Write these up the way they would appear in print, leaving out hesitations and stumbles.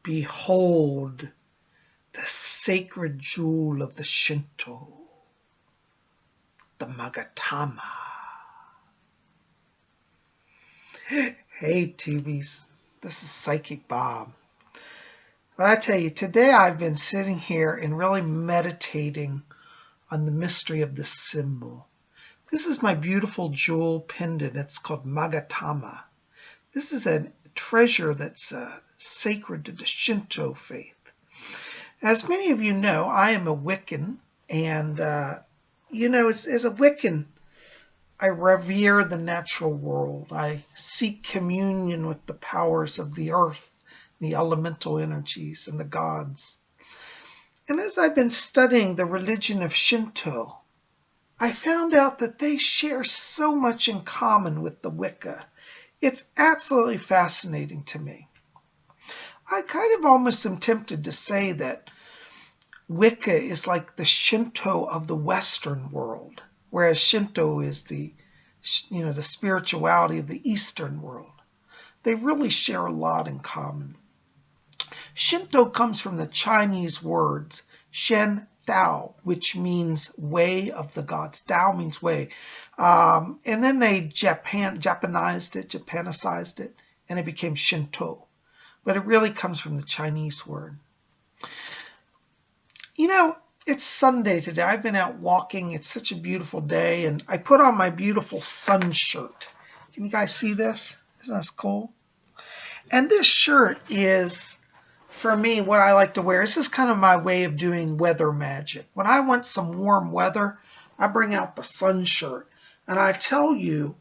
Behold the sacred jewel of the Shinto, the Magatama. Hey, Tubies, this is Psychic Bob. Well, I tell you, today I've been sitting here and really meditating on the mystery of this symbol. This is my beautiful jewel pendant. It's called Magatama. This is a treasure that's sacred to the Shinto faith. As many of you know, I am a Wiccan, and as a Wiccan, I revere the natural world. I seek communion with the powers of the earth, the elemental energies, and the gods. And as I've been studying the religion of Shinto, I found out that they share so much in common with the Wicca. It's absolutely fascinating to me. I kind of almost am tempted to say that Wicca is like the Shinto of the Western world, whereas Shinto is the spirituality of the Eastern world. They really share a lot in common. Shinto comes from the Chinese words Shen Dao, which means way of the gods. Dao means way. And then they Japanicized it, and it became Shinto. But it really comes from the Chinese word. You know, it's Sunday today. I've been out walking. It's such a beautiful day, and I put on my beautiful sun shirt. Can you guys see this? Isn't this cool? And this shirt is, for me, what I like to wear. This is kind of my way of doing weather magic. When I want some warm weather, I bring out the sun shirt. And I tell you,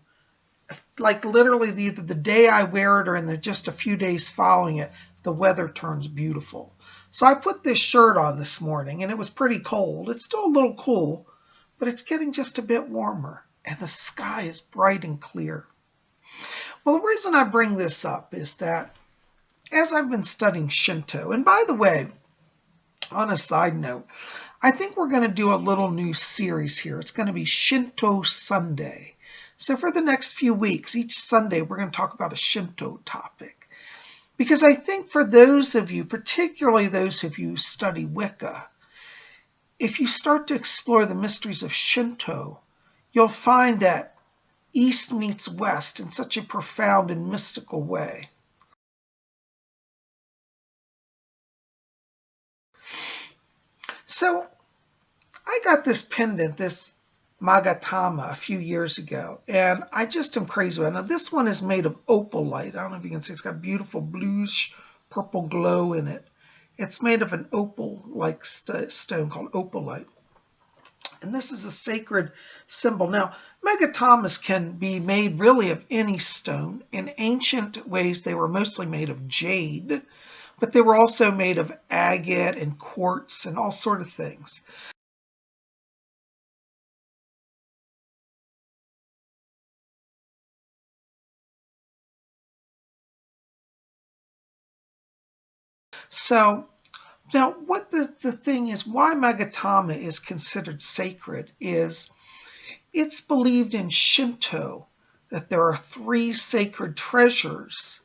like literally either the day I wear it or in just a few days following it, the weather turns beautiful. So I put this shirt on this morning, and it was pretty cold. It's still a little cool, but it's getting just a bit warmer, and the sky is bright and clear. Well, the reason I bring this up is that as I've been studying Shinto, and by the way, on a side note, I think we're going to do a little new series here. It's going to be Shinto Sunday. So for the next few weeks, each Sunday, we're going to talk about a Shinto topic. Because I think for those of you, particularly those of you who study Wicca, if you start to explore the mysteries of Shinto, you'll find that East meets West in such a profound and mystical way. So I got this pendant, this Magatama, a few years ago, and I just am crazy about it. Now, this one is made of opalite. I don't know if you can see. It's got beautiful bluish purple glow in it. It's made of an opal-like stone called opalite. And this is a sacred symbol. Now, Magatamas can be made really of any stone. In ancient ways, they were mostly made of jade, but they were also made of agate and quartz and all sort of things. So now what the thing is, why Magatama is considered sacred is it's believed in Shinto that there are 3 sacred treasures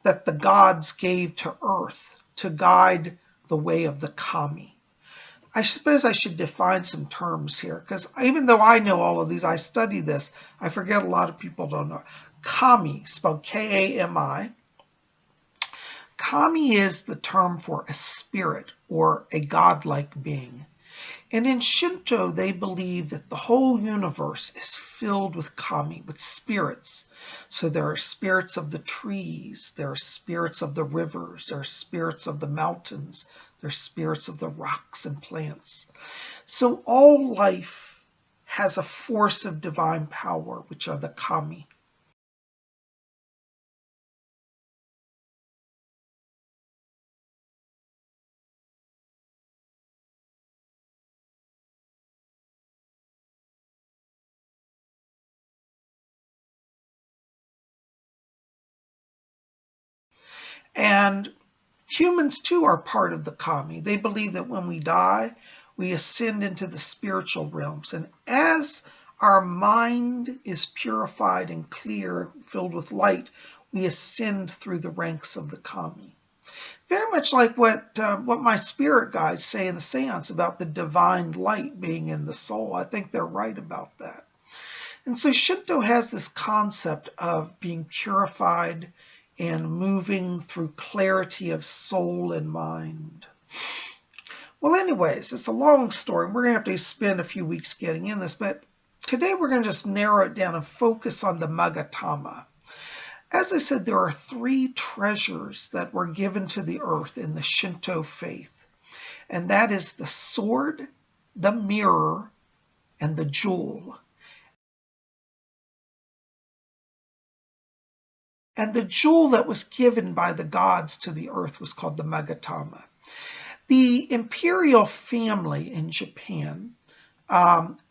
that the gods gave to Earth to guide the way of the kami. I suppose I should define some terms here, because even though I know all of these, I study this, I forget a lot of people don't know. Kami, spelled K-A-M-I. Kami is the term for a spirit or a godlike being. And in Shinto, they believe that the whole universe is filled with kami, with spirits. So there are spirits of the trees, there are spirits of the rivers, there are spirits of the mountains, there are spirits of the rocks and plants. So all life has a force of divine power, which are the kami. And humans too are part of the kami. They believe that when we die, we ascend into the spiritual realms. And as our mind is purified and clear, filled with light, we ascend through the ranks of the kami. Very much like what my spirit guides say in the seance about the divine light being in the soul. I think they're right about that. And so Shinto has this concept of being purified and moving through clarity of soul and mind. Well, anyways, it's a long story. We're going to have to spend a few weeks getting in this, but today we're going to just narrow it down and focus on the Magatama. As I said, there are 3 treasures that were given to the earth in the Shinto faith, and that is the sword, the mirror, and the jewel. And the jewel that was given by the gods to the earth was called the Magatama. The imperial family in Japan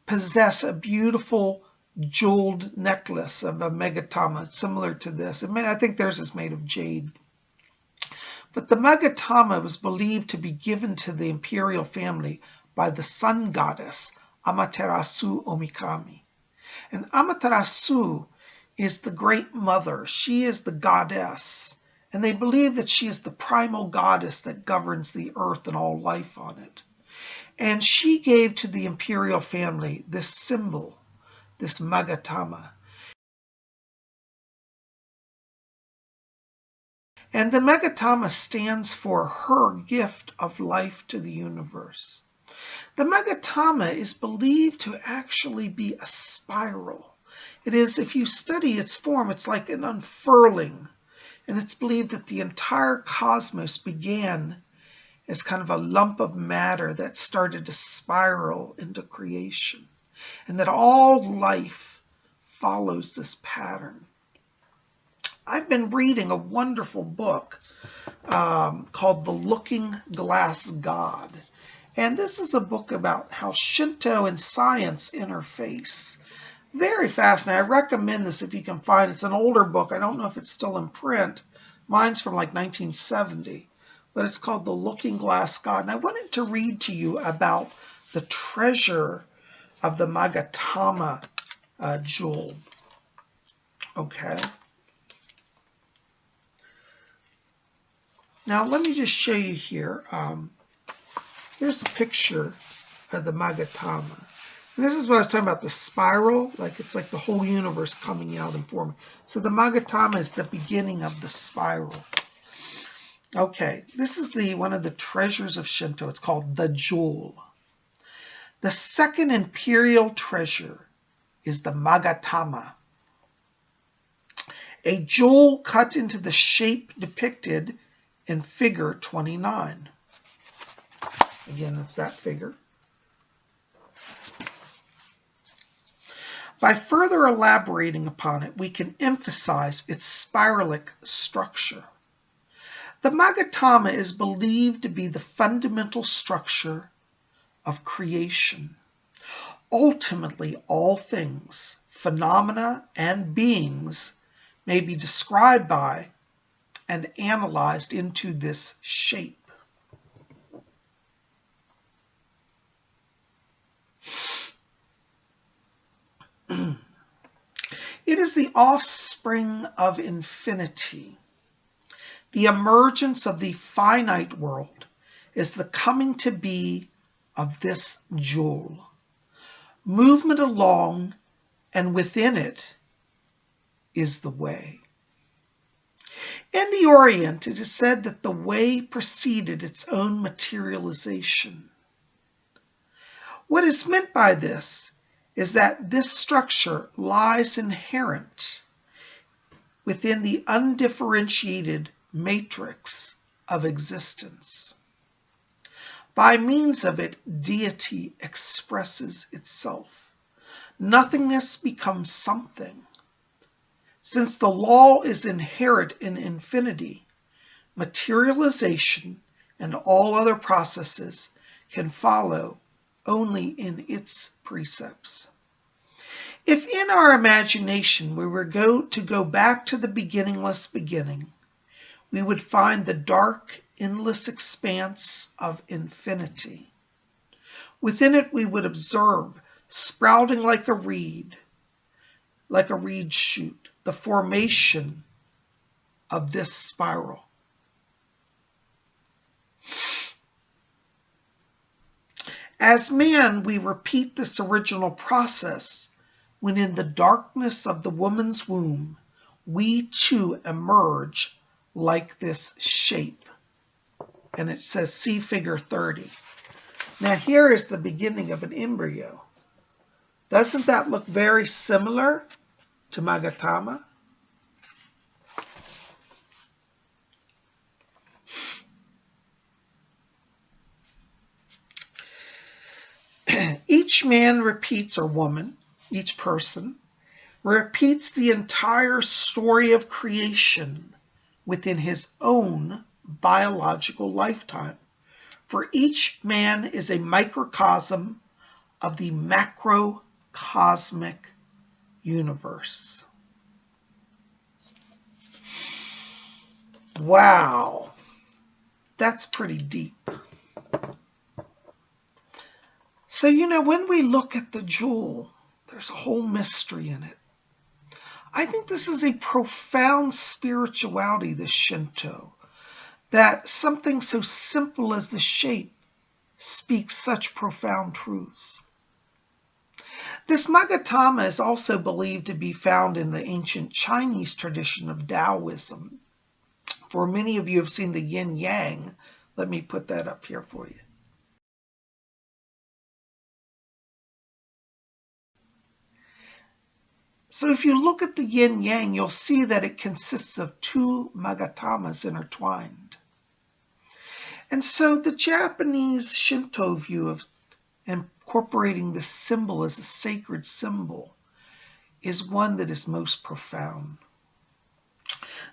possess a beautiful jeweled necklace of a Magatama similar to this. I think theirs is made of jade. But the Magatama was believed to be given to the imperial family by the sun goddess Amaterasu Omikami. And Amaterasu is the great mother. She is the goddess. And they believe that she is the primal goddess that governs the earth and all life on it. And she gave to the imperial family this symbol, this Magatama. And the Magatama stands for her gift of life to the universe. The Magatama is believed to actually be a spiral. It is, if you study its form, it's like an unfurling. And it's believed that the entire cosmos began as kind of a lump of matter that started to spiral into creation. And that all life follows this pattern. I've been reading a wonderful book called The Looking Glass God. And this is a book about how Shinto and science interface. Very fascinating. I recommend this if you can find it. It's an older book. I don't know if it's still in print. Mine's from like 1970. But it's called The Looking Glass God. And I wanted to read to you about the treasure of the Magatama jewel. Okay. Now, let me just show you here. Here's a picture of the Magatama. And this is what I was talking about, the spiral. Like it's like the whole universe coming out and forming. So the Magatama is the beginning of the spiral. Okay, this is one of the treasures of Shinto. It's called the jewel. The second imperial treasure is the Magatama, a jewel cut into the shape depicted in figure 29. Again, it's that figure. By further elaborating upon it, we can emphasize its spiralic structure. The Magatama is believed to be the fundamental structure of creation. Ultimately, all things, phenomena, and beings may be described by and analyzed into this shape. It is the offspring of infinity. The emergence of the finite world is the coming to be of this jewel. Movement along and within it is the way. In the Orient, it is said that the way preceded its own materialization. What is meant by this is that this structure lies inherent within the undifferentiated matrix of existence. By means of it, deity expresses itself. Nothingness becomes something. Since the law is inherent in infinity, materialization and all other processes can follow only in its precepts. If in our imagination we were to go back to the beginningless beginning, we would find the dark, endless expanse of infinity. Within it we would observe, sprouting like a reed shoot, the formation of this spiral. As man, we repeat this original process when in the darkness of the woman's womb, we too emerge like this shape. And it says, see figure 30. Now here is the beginning of an embryo. Doesn't that look very similar to Magatama? Each man repeats, or woman, each person, repeats the entire story of creation within his own biological lifetime. For each man is a microcosm of the macrocosmic universe. Wow, that's pretty deep. So, when we look at the jewel, there's a whole mystery in it. I think this is a profound spirituality, this Shinto, that something so simple as the shape speaks such profound truths. This Magatama is also believed to be found in the ancient Chinese tradition of Taoism. For many of you have seen the yin-yang. Let me put that up here for you. So if you look at the yin-yang, you'll see that it consists of two Magatamas intertwined. And so the Japanese Shinto view of incorporating the symbol as a sacred symbol is one that is most profound.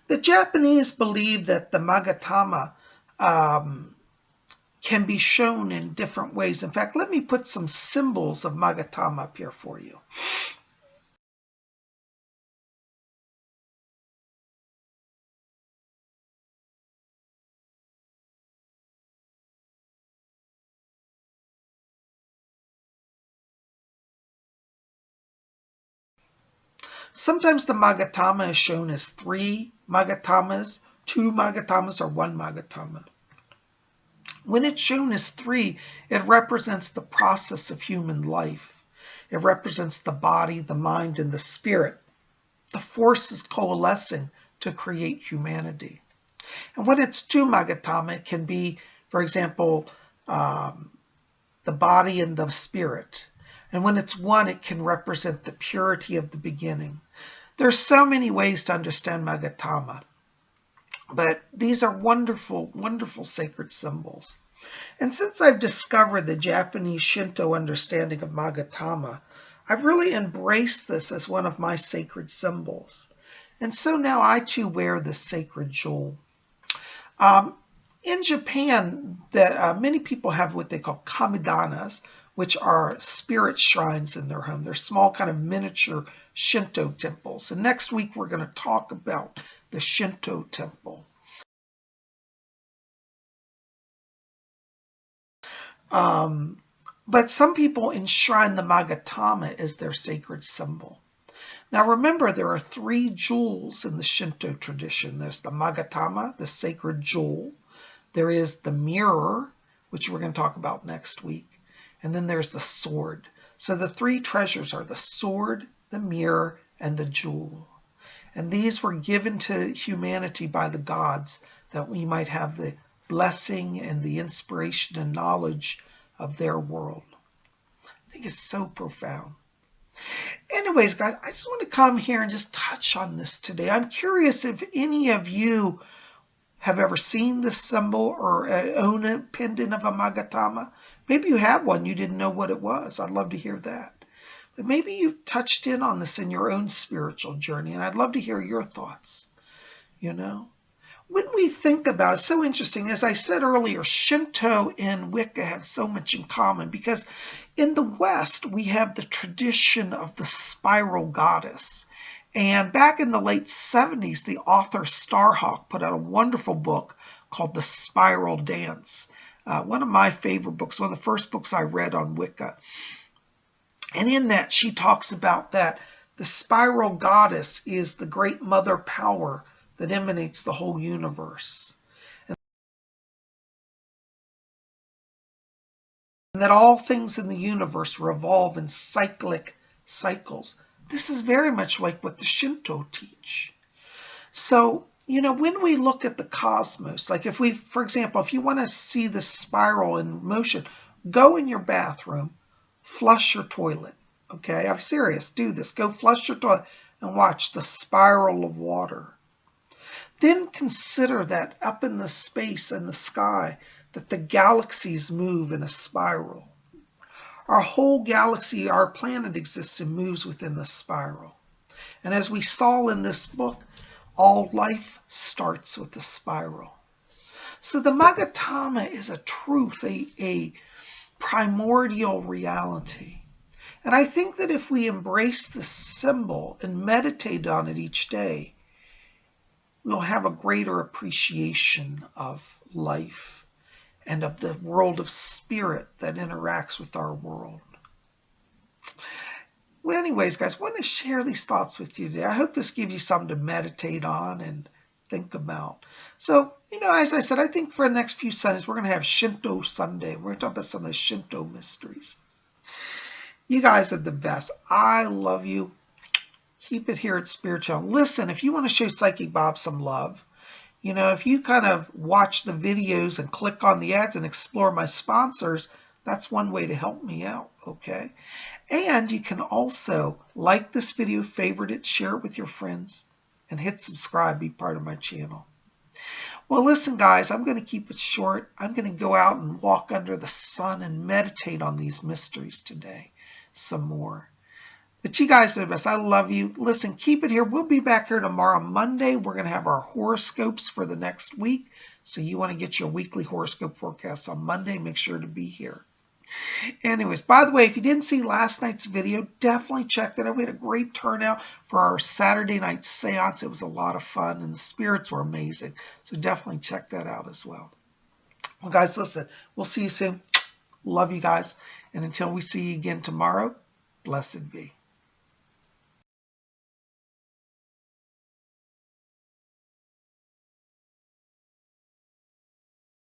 The Japanese believe that the Magatama can be shown in different ways. In fact, let me put some symbols of Magatama up here for you. Sometimes the Magatama is shown as 3 Magatamas, 2 Magatamas, or 1 Magatama. When it's shown as 3, it represents the process of human life. It represents the body, the mind, and the spirit. The forces coalescing to create humanity. And when it's 2 Magatama, it can be, for example, the body and the spirit. And when it's 1, it can represent the purity of the beginning. There's so many ways to understand Magatama, but these are wonderful, wonderful sacred symbols. And since I've discovered the Japanese Shinto understanding of Magatama, I've really embraced this as one of my sacred symbols. And so now I too wear this sacred jewel. In Japan, many people have what they call kamidanas, which are spirit shrines in their home. They're small kind of miniature Shinto temples. And next week we're going to talk about the Shinto temple. But some people enshrine the Magatama as their sacred symbol. Now remember, there are 3 jewels in the Shinto tradition. There's the Magatama, the sacred jewel. There is the mirror, which we're going to talk about next week. And then there's the sword. So the 3 treasures are the sword, the mirror, and the jewel. And these were given to humanity by the gods that we might have the blessing and the inspiration and knowledge of their world. I think it's so profound. Anyways, guys, I just want to come here and just touch on this today. I'm curious if any of you have ever seen this symbol or own a pendant of a Magatama. Maybe you have one, you didn't know what it was. I'd love to hear that. But maybe you've touched in on this in your own spiritual journey, and I'd love to hear your thoughts. When we think about it, it's so interesting. As I said earlier, Shinto and Wicca have so much in common because in the West, we have the tradition of the spiral goddess. And back in the late 70s, the author Starhawk put out a wonderful book called The Spiral Dance. One of my favorite books, one of the first books I read on Wicca. And in that, she talks about that the spiral goddess is the great mother power that emanates the whole universe. and that all things in the universe revolve in cyclic cycles. This is very much like what the Shinto teach. So, when we look at the cosmos, like for example, if you want to see the spiral in motion, go in your bathroom, flush your toilet. Okay, I'm serious. Do this. Go flush your toilet and watch the spiral of water. Then consider that up in the space and the sky, that the galaxies move in a spiral. Our whole galaxy, our planet exists and moves within the spiral. And as we saw in this book, all life starts with the spiral. So the Magatama is a truth, a primordial reality. And I think that if we embrace this symbol and meditate on it each day, we'll have a greater appreciation of life and of the world of spirit that interacts with our world. Well, anyways, guys, I want to share these thoughts with you today. I hope this gives you something to meditate on and think about. So, as I said, I think for the next few Sundays, we're going to have Shinto Sunday. We're going to talk about some of the Shinto mysteries. You guys are the best. I love you. Keep it here at Spirit Channel. Listen, if you want to show Psychic Bob some love, if you kind of watch the videos and click on the ads and explore my sponsors, that's one way to help me out, okay? And you can also like this video, favorite it, share it with your friends, and hit subscribe, be part of my channel. Well, listen, guys, I'm going to keep it short. I'm going to go out and walk under the sun and meditate on these mysteries today some more. But you guys are the best. I love you. Listen, keep it here. We'll be back here tomorrow, Monday. We're going to have our horoscopes for the next week. So you want to get your weekly horoscope forecast on Monday, make sure to be here. Anyways, by the way, if you didn't see last night's video, definitely check that out. We had a great turnout for our Saturday night seance. It was a lot of fun, and the spirits were amazing. So definitely check that out as well. Well, guys, listen, we'll see you soon. Love you guys. And until we see you again tomorrow, blessed be.